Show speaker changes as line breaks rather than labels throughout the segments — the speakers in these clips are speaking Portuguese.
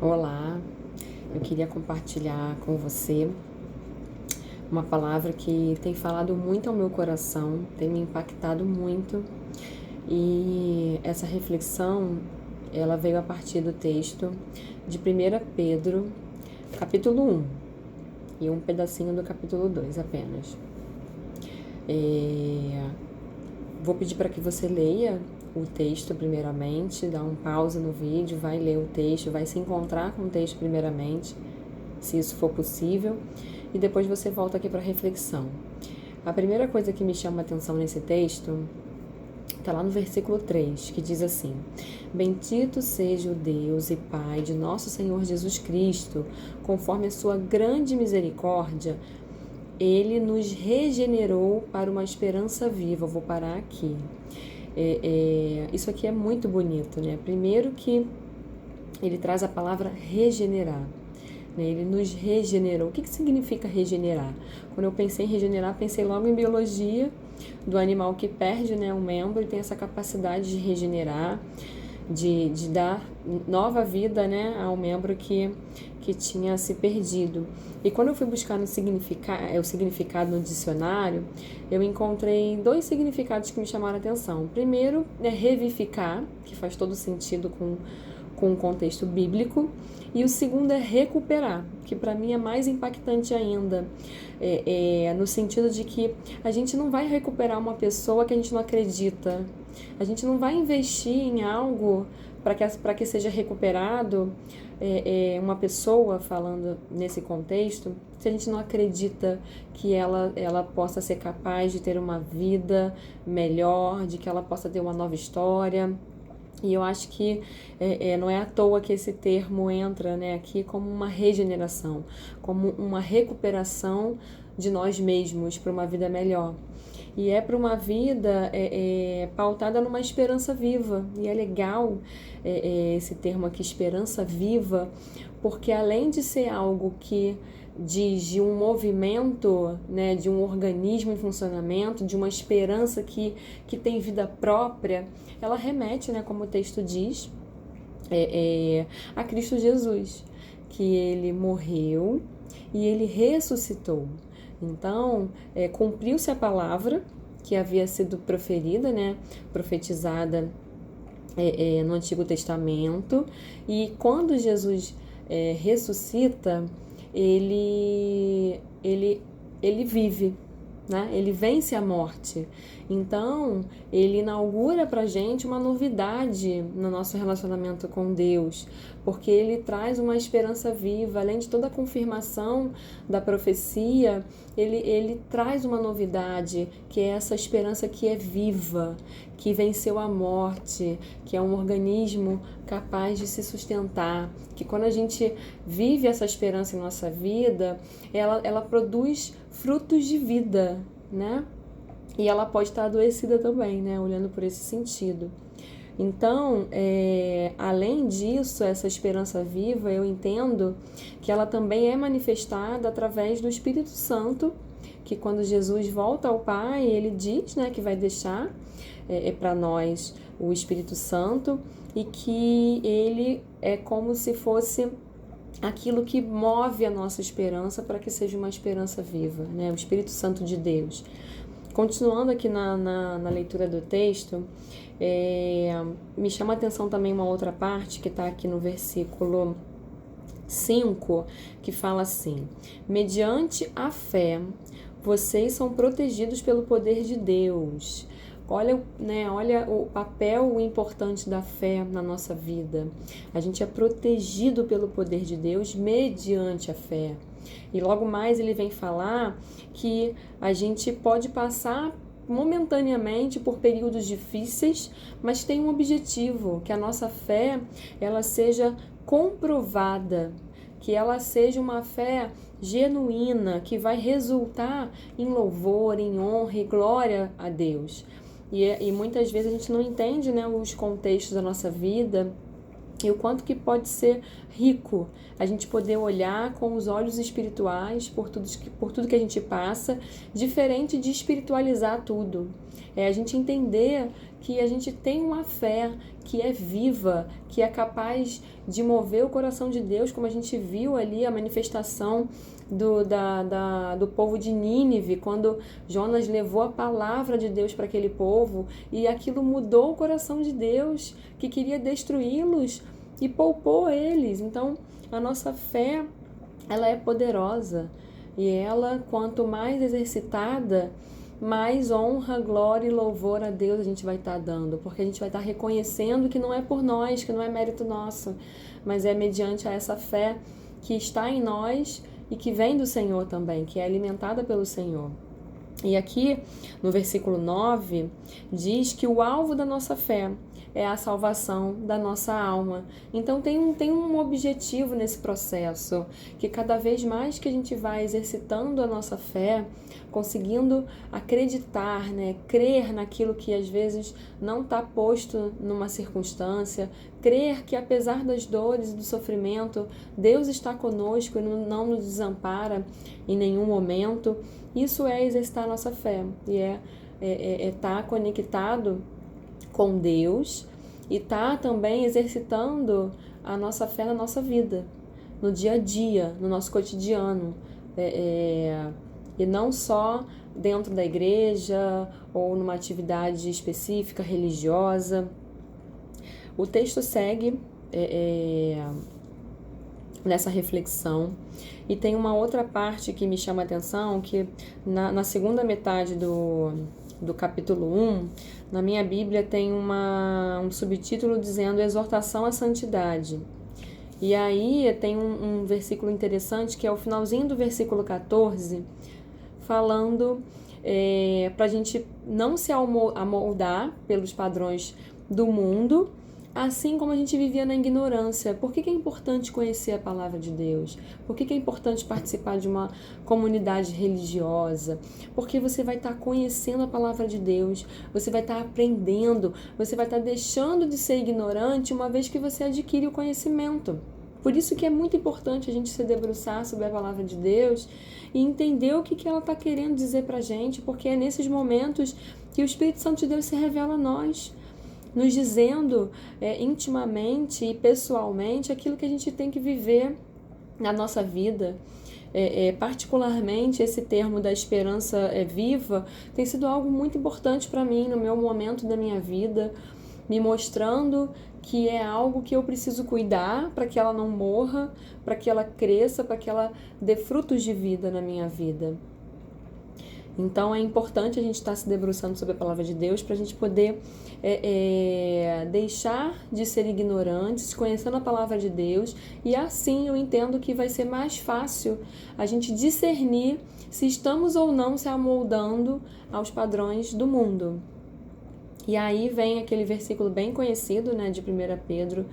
Olá, eu queria compartilhar com você uma palavra que tem falado muito ao meu coração, tem me impactado muito, e essa reflexão ela veio a partir do texto de 1 Pedro, capítulo 1, e um pedacinho do capítulo 2 apenas. Vou pedir para que você leia o texto primeiramente, dá um pausa no vídeo, vai ler o texto, vai se encontrar com o texto primeiramente, se isso for possível, e depois você volta aqui para a reflexão. A primeira coisa que me chama a atenção nesse texto está lá no versículo 3, que diz assim: Bendito seja o Deus e Pai de nosso Senhor Jesus Cristo, conforme a sua grande misericórdia, Ele nos regenerou para uma esperança viva. Eu vou parar aqui. Isso aqui é muito bonito, né? Primeiro que ele traz a palavra regenerar, né? Ele nos regenerou. O que significa regenerar? Quando eu pensei em regenerar, pensei logo em biologia, do animal que perde, né, um membro e tem essa capacidade de regenerar, de dar nova vida, né, ao membro que tinha se perdido. E quando eu fui buscar o significado no dicionário, eu encontrei dois significados que me chamaram a atenção. Primeiro é revivificar, que faz todo sentido com o contexto bíblico, e o segundo é recuperar, que para mim é mais impactante ainda, no sentido de que a gente não vai recuperar uma pessoa que a gente não acredita, a gente não vai investir em algo para que seja recuperado uma pessoa, falando nesse contexto, se a gente não acredita que ela possa ser capaz de ter uma vida melhor, de que ela possa ter uma nova história. E eu acho que não é à toa que esse termo entra, né, aqui como uma regeneração, como uma recuperação de nós mesmos para uma vida melhor. E é para uma vida pautada numa esperança viva. E é legal esse termo aqui, esperança viva, porque além de ser algo que diz de um movimento, né, de um organismo em funcionamento, de uma esperança que tem vida própria, ela remete, né, como o texto diz, a Cristo Jesus, que ele morreu e ele ressuscitou. Então, cumpriu-se a palavra que havia sido proferida, né, profetizada no Antigo Testamento, e quando Jesus ressuscita, ele vive, né? Ele vence a morte. Então, ele inaugura pra gente uma novidade no nosso relacionamento com Deus, porque ele traz uma esperança viva, além de toda a confirmação da profecia, ele traz uma novidade, que é essa esperança que é viva, que venceu a morte, que é um organismo capaz de se sustentar, que quando a gente vive essa esperança em nossa vida, ela produz frutos de vida, né? E ela pode estar adoecida também, né? Olhando por esse sentido. Então, além disso, essa esperança viva, eu entendo que ela também é manifestada através do Espírito Santo, que quando Jesus volta ao Pai, ele diz, né, que vai deixar para nós o Espírito Santo, e que ele é como se fosse aquilo que move a nossa esperança para que seja uma esperança viva, né? O Espírito Santo de Deus. Continuando aqui na leitura do texto, me chama a atenção também uma outra parte que está aqui no versículo 5, que fala assim: mediante a fé, vocês são protegidos pelo poder de Deus. Olha o papel importante da fé na nossa vida. A gente é protegido pelo poder de Deus mediante a fé. E logo mais ele vem falar que a gente pode passar momentaneamente por períodos difíceis, mas tem um objetivo, que a nossa fé ela seja comprovada, que ela seja uma fé genuína, que vai resultar em louvor, em honra e glória a Deus. E muitas vezes a gente não entende, né, os contextos da nossa vida e o quanto que pode ser rico a gente poder olhar com os olhos espirituais por tudo que a gente passa, diferente de espiritualizar tudo. A gente entender que a gente tem uma fé que é viva, que é capaz de mover o coração de Deus, como a gente viu ali a manifestação do povo de Nínive, quando Jonas levou a palavra de Deus para aquele povo, e aquilo mudou o coração de Deus, que queria destruí-los, e poupou eles. Então, a nossa fé, ela é poderosa, e ela, quanto mais exercitada, mais honra, glória e louvor a Deus a gente vai estar dando, porque a gente vai estar reconhecendo que não é por nós, que não é mérito nosso, mas é mediante a essa fé que está em nós e que vem do Senhor também, que é alimentada pelo Senhor. E aqui, no versículo 9, diz que o alvo da nossa fé é a salvação da nossa alma. Então tem um objetivo nesse processo, que cada vez mais que a gente vai exercitando a nossa fé, conseguindo acreditar, crer naquilo que às vezes não está posto numa circunstância, crer que apesar das dores e do sofrimento, Deus está conosco e não nos desampara em nenhum momento. Isso é exercitar a nossa fé, e é estar conectado com Deus e estar também exercitando a nossa fé na nossa vida, no dia a dia, no nosso cotidiano, e não só dentro da igreja ou numa atividade específica, religiosa. O texto segue nessa reflexão, e tem uma outra parte que me chama a atenção, que na segunda metade do capítulo 1, na minha Bíblia tem um subtítulo dizendo exortação à santidade. E aí tem um versículo interessante, que é o finalzinho do versículo 14, falando para a gente não se amoldar pelos padrões do mundo, assim como a gente vivia na ignorância. Por que é importante conhecer a palavra de Deus? Por que é importante participar de uma comunidade religiosa? Porque você vai estar conhecendo a palavra de Deus, você vai estar aprendendo, você vai estar deixando de ser ignorante uma vez que você adquire o conhecimento. Por isso que é muito importante a gente se debruçar sobre a palavra de Deus e entender o que ela está querendo dizer para a gente, porque é nesses momentos que o Espírito Santo de Deus se revela a nós, nos dizendo intimamente e pessoalmente aquilo que a gente tem que viver na nossa vida. Particularmente esse termo da esperança viva tem sido algo muito importante para mim no meu momento da minha vida, me mostrando que é algo que eu preciso cuidar para que ela não morra, para que ela cresça, para que ela dê frutos de vida na minha vida. Então é importante a gente estar se debruçando sobre a palavra de Deus para a gente poder deixar de ser ignorantes, conhecendo a palavra de Deus, e assim eu entendo que vai ser mais fácil a gente discernir se estamos ou não se amoldando aos padrões do mundo. E aí vem aquele versículo bem conhecido, de 1 Pedro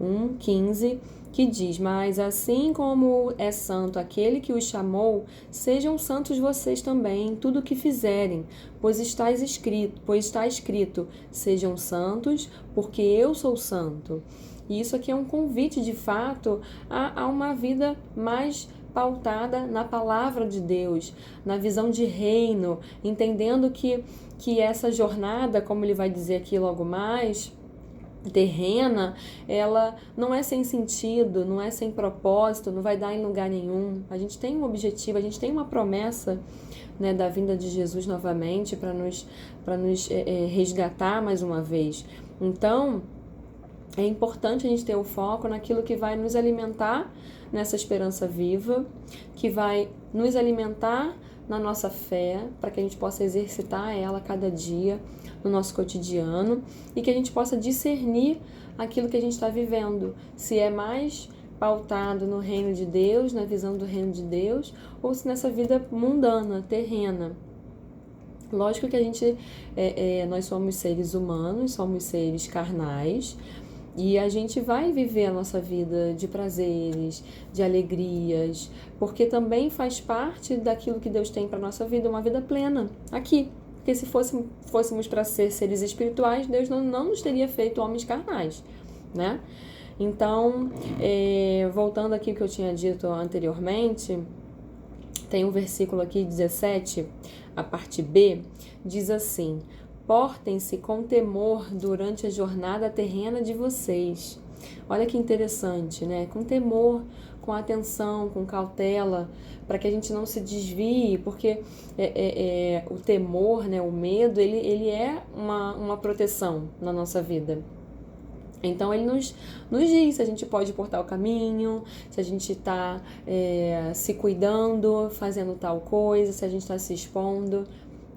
1,15, que diz: mas assim como é santo aquele que os chamou, sejam santos vocês também em tudo o que fizerem, pois está escrito, sejam santos, porque eu sou santo. E isso aqui é um convite, de fato, a uma vida mais pautada na palavra de Deus, na visão de reino, entendendo que essa jornada, como ele vai dizer aqui logo mais, terrena, ela não é sem sentido, não é sem propósito, não vai dar em lugar nenhum. A gente tem um objetivo, a gente tem uma promessa, da vinda de Jesus novamente para nos resgatar mais uma vez. Então, é importante a gente ter o foco naquilo que vai nos alimentar nessa esperança viva, que vai nos alimentar na nossa fé, para que a gente possa exercitar ela cada dia no nosso cotidiano e que a gente possa discernir aquilo que a gente está vivendo, se é mais pautado no reino de Deus, na visão do reino de Deus, ou se nessa vida mundana, terrena. Lógico que a gente, nós somos seres humanos, somos seres carnais, e a gente vai viver a nossa vida de prazeres, de alegrias, porque também faz parte daquilo que Deus tem para a nossa vida, uma vida plena, aqui. Porque se fôssemos para ser seres espirituais, Deus não nos teria feito homens carnais, Então, voltando aqui ao que eu tinha dito anteriormente, tem um versículo aqui, 17, a parte B, diz assim: Portem-se com temor durante a jornada terrena de vocês. Olha que interessante, né? Com temor, com atenção, com cautela, para que a gente não se desvie, porque o temor, né, o medo, ele é uma proteção na nossa vida. Então ele nos diz se a gente pode portar o caminho, se a gente está se cuidando, fazendo tal coisa, se a gente está se expondo.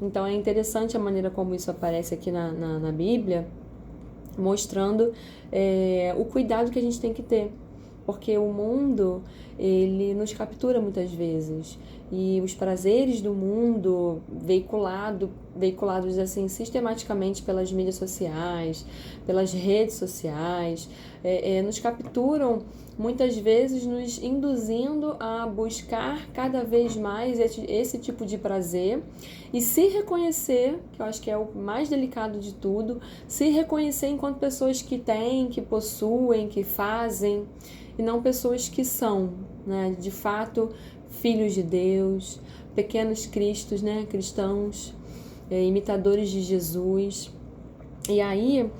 Então é interessante a maneira como isso aparece aqui na Bíblia, mostrando o cuidado que a gente tem que ter. Porque o mundo, ele nos captura muitas vezes. E os prazeres do mundo, veiculados assim sistematicamente pelas mídias sociais, pelas redes sociais, nos capturam muitas vezes, nos induzindo a buscar cada vez mais esse tipo de prazer e se reconhecer, que eu acho que é o mais delicado de tudo, se reconhecer enquanto pessoas que têm, que possuem, que fazem, e não pessoas que são, né, de fato, filhos de Deus, pequenos cristos, né, cristãos, imitadores de Jesus. E aí,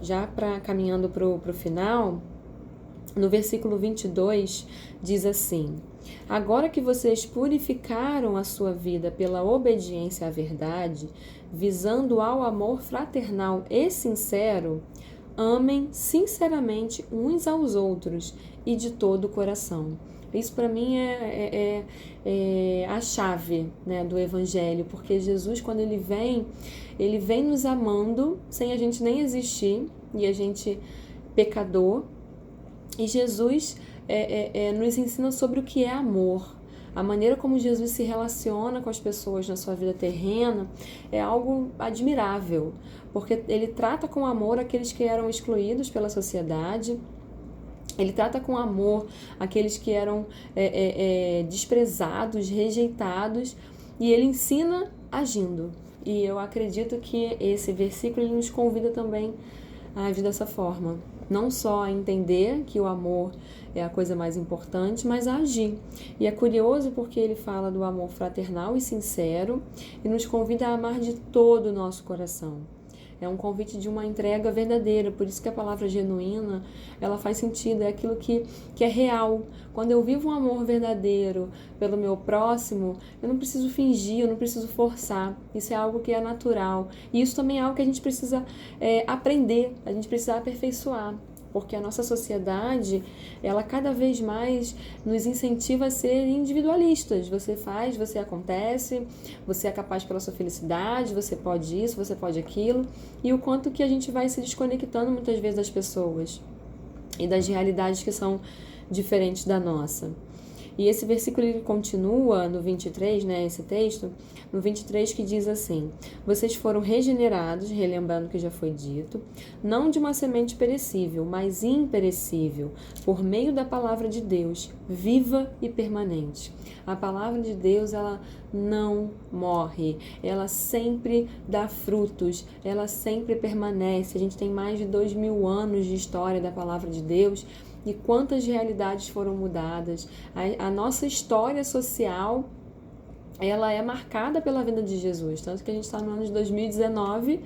já caminhando para o final, no versículo 22, diz assim: agora que vocês purificaram a sua vida pela obediência à verdade, visando ao amor fraternal e sincero, amem sinceramente uns aos outros e de todo o coração. Isso para mim é a chave, né, do Evangelho, porque Jesus, quando ele vem nos amando sem a gente nem existir, e a gente pecador, e Jesus nos ensina sobre o que é amor. A maneira como Jesus se relaciona com as pessoas na sua vida terrena é algo admirável, porque ele trata com amor aqueles que eram excluídos pela sociedade, ele trata com amor aqueles que eram desprezados, rejeitados, e ele ensina agindo. E eu acredito que esse versículo ele nos convida também a agir dessa forma. Não só a entender que o amor é a coisa mais importante, mas a agir. E é curioso porque ele fala do amor fraternal e sincero e nos convida a amar de todo o nosso coração. É um convite de uma entrega verdadeira, por isso que a palavra genuína, ela faz sentido, é aquilo que é real. Quando eu vivo um amor verdadeiro pelo meu próximo, eu não preciso fingir, eu não preciso forçar. Isso é algo que é natural. E isso também é algo que a gente precisa aprender, a gente precisa aperfeiçoar. Porque a nossa sociedade, ela cada vez mais nos incentiva a ser individualistas. Você faz, você acontece, você é capaz pela sua felicidade, você pode isso, você pode aquilo. E o quanto que a gente vai se desconectando muitas vezes das pessoas e das realidades que são diferentes da nossa. E esse versículo ele continua no 23, né, esse texto, no 23 que diz assim: vocês foram regenerados, relembrando o que já foi dito, não de uma semente perecível, mas imperecível, por meio da palavra de Deus, viva e permanente. A palavra de Deus, ela não morre, ela sempre dá frutos, ela sempre permanece. A gente tem mais de 2000 anos de história da palavra de Deus, e quantas realidades foram mudadas. A nossa história social, ela é marcada pela vinda de Jesus, tanto que a gente está no ano de 2019,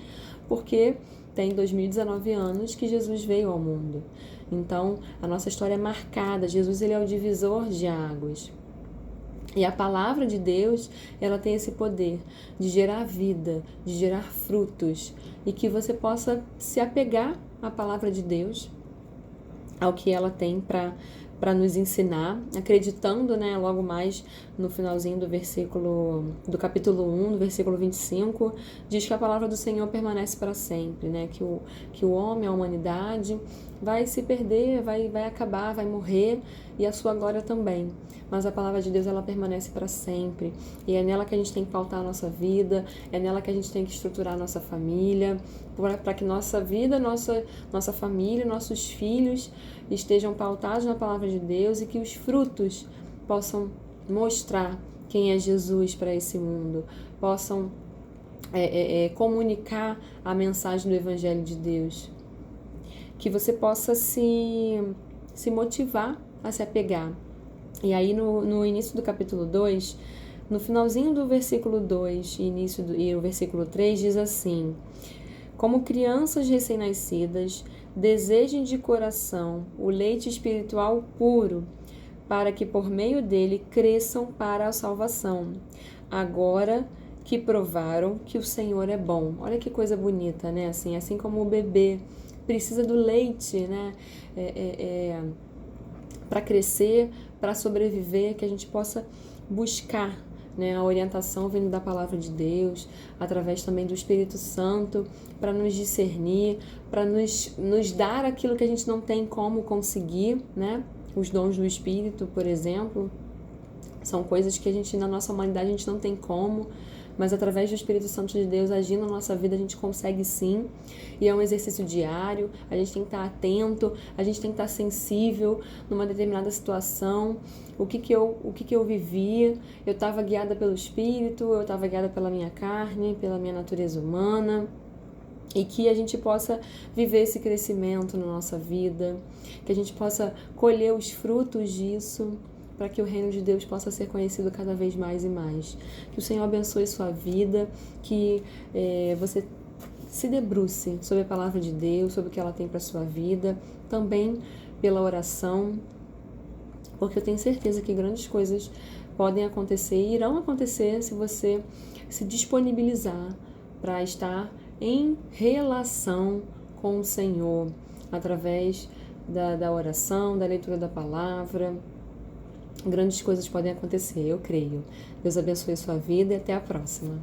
porque tem 2019 anos que Jesus veio ao mundo. Então, a nossa história é marcada. Jesus, ele é o divisor de águas. E a palavra de Deus, ela tem esse poder de gerar vida, de gerar frutos, e que você possa se apegar à palavra de Deus, ao que ela tem para nos ensinar, acreditando, né, logo mais no finalzinho do capítulo 1, do versículo 25, diz que a palavra do Senhor permanece para sempre, né, que o homem, a humanidade, vai se perder, vai acabar, vai morrer, e a sua glória também. Mas a palavra de Deus, ela permanece para sempre, e é nela que a gente tem que pautar a nossa vida, é nela que a gente tem que estruturar a nossa família, para que nossa vida, nossa família, nossos filhos estejam pautados na palavra de Deus e que os frutos possam mostrar quem é Jesus para esse mundo, possam comunicar a mensagem do Evangelho de Deus. Que você possa se motivar a se apegar. E aí no início do capítulo 2, No finalzinho do versículo 2 e o versículo 3 diz assim: como crianças recém-nascidas, desejem de coração o leite espiritual puro, para que por meio dele cresçam para a salvação, agora que provaram que o Senhor é bom. Olha que coisa bonita, né? Assim como o bebê precisa do leite, né? Para crescer, para sobreviver, que a gente possa buscar, né, a orientação vindo da palavra de Deus, através também do Espírito Santo, para nos discernir, para nos dar aquilo que a gente não tem como conseguir, né? Os dons do Espírito, por exemplo, são coisas que a gente, na nossa humanidade, a gente não tem como, mas através do Espírito Santo de Deus agindo na nossa vida, a gente consegue sim, e é um exercício diário, a gente tem que estar atento, a gente tem que estar sensível numa determinada situação, o que eu vivia, eu estava guiada pelo Espírito, eu estava guiada pela minha carne, pela minha natureza humana, e que a gente possa viver esse crescimento na nossa vida, que a gente possa colher os frutos disso, para que o reino de Deus possa ser conhecido cada vez mais e mais. Que o Senhor abençoe sua vida, que você se debruce sobre a palavra de Deus, sobre o que ela tem para sua vida, também pela oração, porque eu tenho certeza que grandes coisas podem acontecer e irão acontecer se você se disponibilizar para estar em relação com o Senhor, através da oração, da leitura da palavra. Grandes coisas podem acontecer, eu creio. Deus abençoe a sua vida e até a próxima.